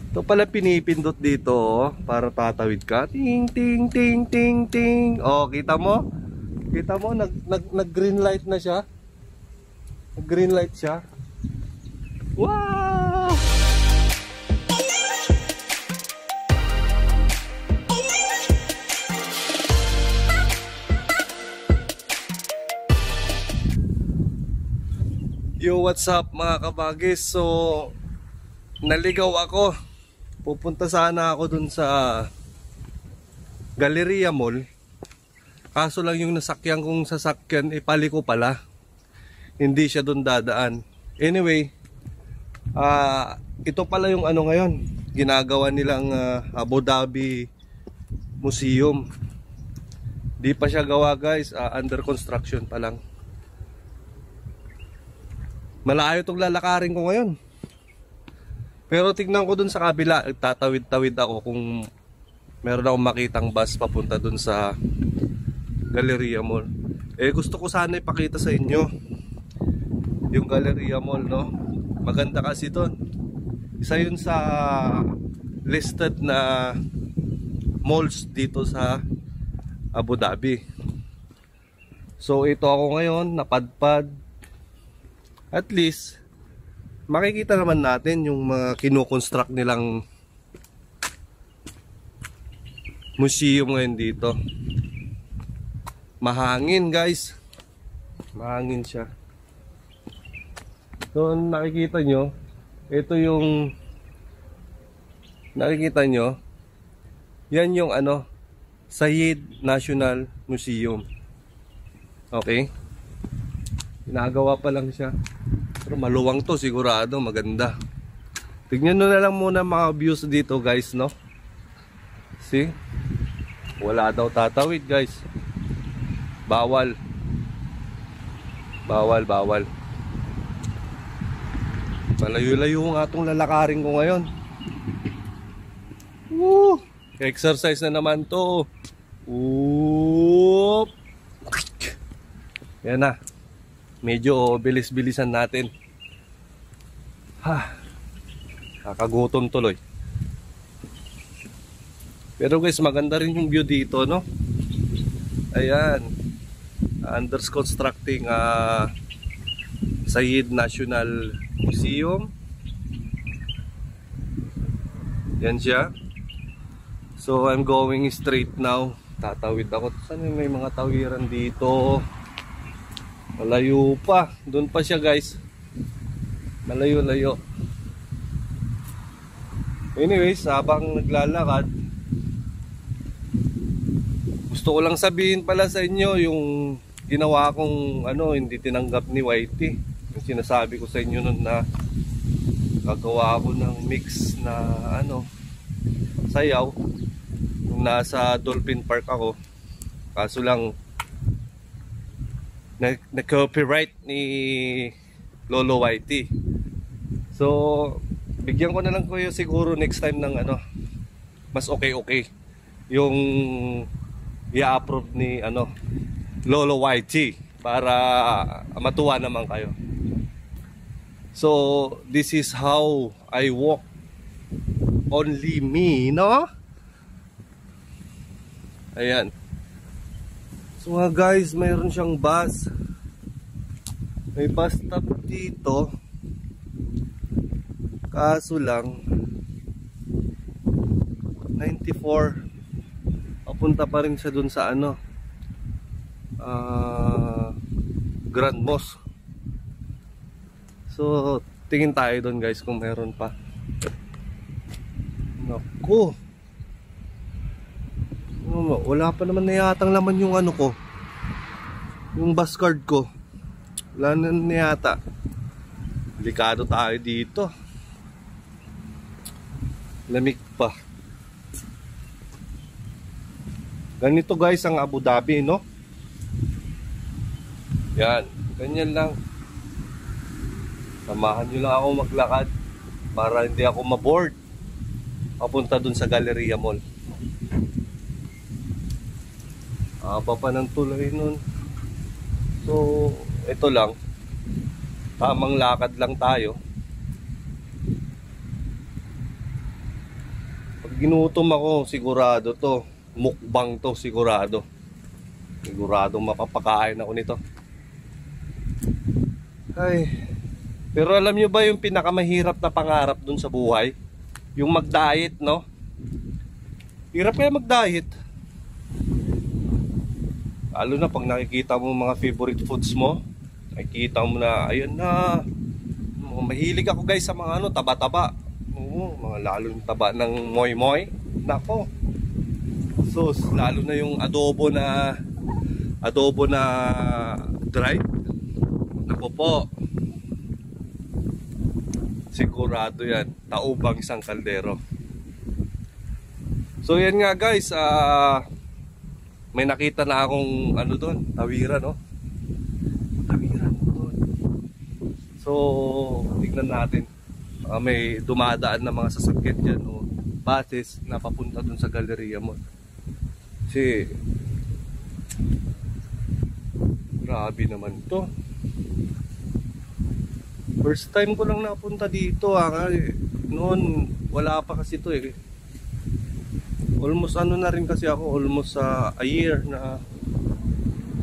Ito pala pinipindot dito, oh, para tatawid ka. Ting ting ting ting ting. Oh, kita mo? Kita mo nag green light na siya. Nag green light siya. Wow! Yo, what's up mga kabagis? So, naligaw ako. Pupunta sana ako dun sa Galleria Mall. Kaso lang yung nasakyan kong sasakyan, paliko pala. Hindi siya dun dadaan. Anyway, ito pala yung ano ngayon. Ginagawa nilang Abu Dhabi Museum. Di pa siya gawa guys, under construction pa lang. Malayo itong lalakarin ko ngayon. Pero tignan ko dun sa kabila, tatawid-tawid ako kung meron akong makitang bus papunta dun sa Galleria Mall. Gusto ko sana ipakita sa inyo yung Galleria Mall, no? Maganda kasi dun. Isa yun sa listed na malls dito sa Abu Dhabi. So ito ako ngayon, napadpad. At least makikita naman natin yung mga kinoconstruct nilang museum ngayon dito. Mahangin guys. Mahangin siya. So nakikita nyo, ito yung nakikita nyo, yan yung ano, Zayed National Museum. Okay, ginagawa pa lang siya. Pero maluwang to, sigurado maganda. Tignan nyo na lang muna mga views dito guys, no? See? Wala daw tatawid guys. Bawal. Bawal, bawal. Malayo-layo nga itong lalakarin ko ngayon. Woo! Exercise na naman to. Whoop! Yan na. Medyo bilis-bilisan natin. Kakagutom tuloy. Pero guys, maganda rin yung view dito, no? Ayan. Under constructing Zayed National Museum. Yan siya. So I'm going straight now. Tatawid ako. Saan may mga tawiran dito? Malayo pa. Doon pa siya guys. Malayo-layo. Anyways, habang naglalakad, gusto ko lang sabihin pala sa inyo yung ginawa kong ano, hindi tinanggap ni Whitey. Yung sinasabi ko sa inyo nun na gagawa ako ng mix na ano, sayaw nung nasa Dolphin Park ako. Kaso lang na copyright ni Lolo Whitey. So bigyan ko na lang kayo siguro next time ng ano, mas okay yung i-approve ni ano, Lolo Whitey para matuwa naman kayo. So this is how I walk. Only me, no? Ayan. So nga guys, mayroon siyang bus. May bus stop dito. Kaso lang 94. Papunta pa rin siya dun sa ano, Grand Mosque. So tingin tayo dun guys kung meron pa. Naku, wala pa naman na yatang laman yung ano ko, yung bus card ko. Wala na yata. Delikado tayo dito. Lamig pa. Ganito guys ang Abu Dhabi, no? Yan, ganyan lang. Samahan nyo lang ako maglakad para hindi ako maboard papunta dun sa Galleria Mall. Pa ng tuloy nun. So ito lang, tamang lakad lang tayo. Pag ginutom ako, sigurado to. Mukbang to, sigurado. Sigurado mapapakain ako nito. Ay. Pero alam nyo ba yung pinakamahirap na pangarap dun sa buhay? Yung mag-diet, no? Hirap kaya mag-diet. Lalo na pag nakikita mo mga favorite foods mo. Nakikita mo na, ayun na. Mahilig ako guys sa mga ano, taba-taba. Oo, mga lalo yung taba ng moy-moy. Nako. So, lalo na yung adobo na dried. Nako po. Sigurado yan. Taubang isang kaldero. So yan nga guys, may nakita na akong ano doon, tawiran, no? Tawiran doon. So tignan natin. May dumadaan na mga sasakyan dyan o buses na papunta doon sa Galleria Mall. Kasi grabe naman to. First time ko lang napunta dito noon wala pa kasi to eh. Almost ano na rin kasi ako, almost a year na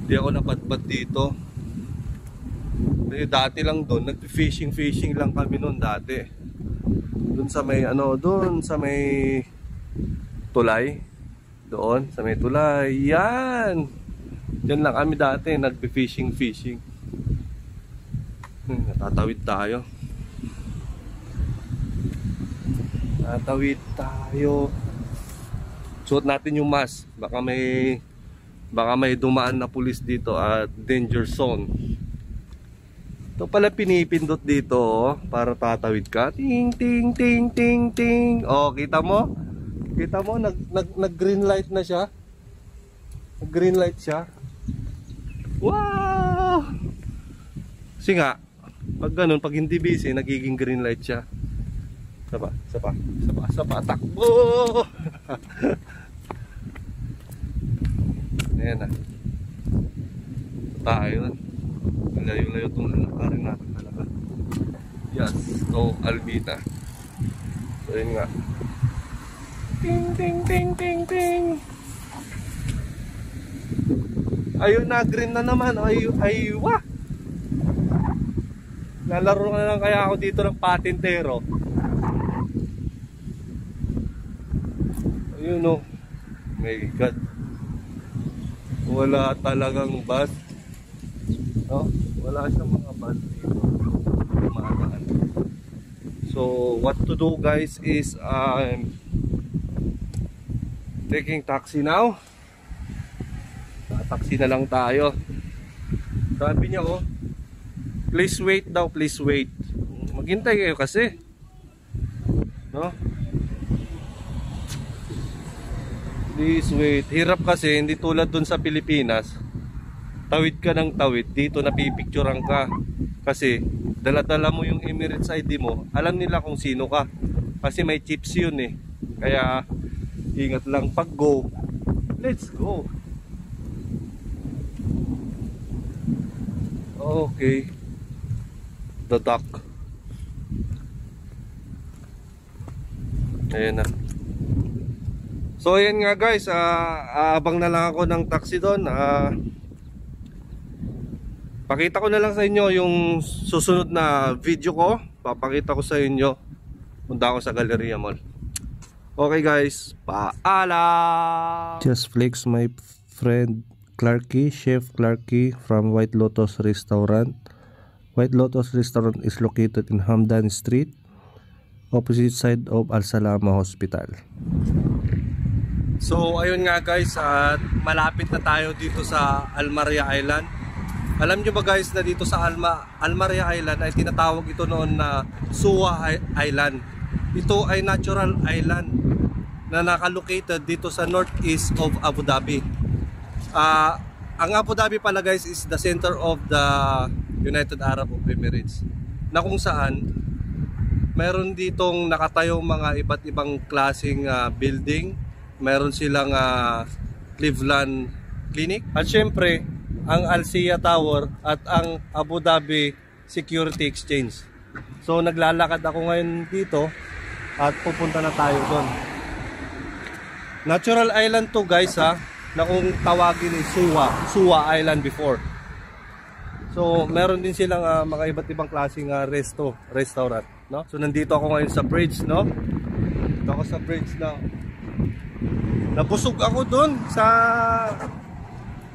di ako napadpad dito. Kasi dati lang doon, nag-fishing lang kami noon dati. Doon sa may ano, doon sa may tulay. Doon sa may tulay. Yan. Diyan lang kami dati, nag-fishing. Natatawid tayo. Suot natin yung mask. Baka may dumaan na pulis dito at danger zone. Ito pala pinipindot dito oh, para tatawid ka. Ting ting ting ting ting. Oh, kita mo? Kita mo nag green light na siya. Nag green light siya. Wow! Kasi nga pag ganun, pag hindi busy, nagiging green light siya. Sapa, takbo! Ayan na. Tayo na. Layo-layo itong lalakarin natin talaga. Yes, so Alvita. So yun nga. Ting, ting, ting, ting, ting. Ayun na, green na naman. Aywa! Lalaro na lang kaya ako dito ng patintero. Ayun oh. My God. Wala talagang bus. No? Wala siyang mga bus dito. Magaan. So what to do guys is taking taxi now. Taxi na lang tayo. Sabi niya oh, please wait daw, please wait. Maghintay kayo kasi. No? Please wait. Hirap kasi, hindi tulad dun sa Pilipinas. Tawid ka ng tawid. Dito napipicturean ka. Kasi dala-dala mo yung Emirates ID mo. Alam nila kung sino ka. Kasi may chips yun eh. Kaya ingat lang pag go. Let's go. Okay. The duck. Ayan na. So ayan nga guys, abang na lang ako ng taxi doon. Pakita ko na lang sa inyo yung susunod na video ko. Papakita ko sa inyo. Punta ako sa Galleria Mall. Okay guys, paalam. Just flex my friend Clarky, Chef Clarky from White Lotus Restaurant. White Lotus Restaurant is located in Hamdan Street, opposite side of Al Salama Hospital. So ayun nga guys, at malapit na tayo dito sa Almaria Island. Alam nyo ba guys na dito sa Almaria Island ay tinatawag ito noon na Suwa Island. Ito ay natural island na nakalocated dito sa northeast of Abu Dhabi. Ang Abu Dhabi pala guys is the center of the United Arab Emirates, na kung saan mayroon ditong nakatayong mga iba't ibang klaseng building. Mayroon silang Cleveland Clinic at syempre ang Al Sia Tower at ang Abu Dhabi Security Exchange. So naglalakad ako ngayon dito at pupunta na tayo doon. Natural island to guys ha, na kung tawagin ni Suwa Island before. So meron din silang mga iba't ibang klaseng restaurant, no? So nandito ako ngayon sa bridge, no? Dito ako sa bridge na nabusog ako doon sa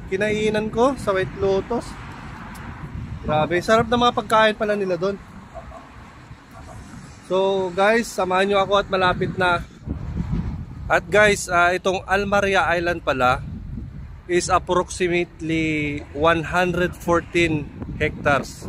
kinainan ko sa White Lotus. Grabe, sarap na mga pagkain pala nila doon. So guys, samahan nyo ako at malapit na. At guys, itong Almaria Island pala is approximately 114 hectares.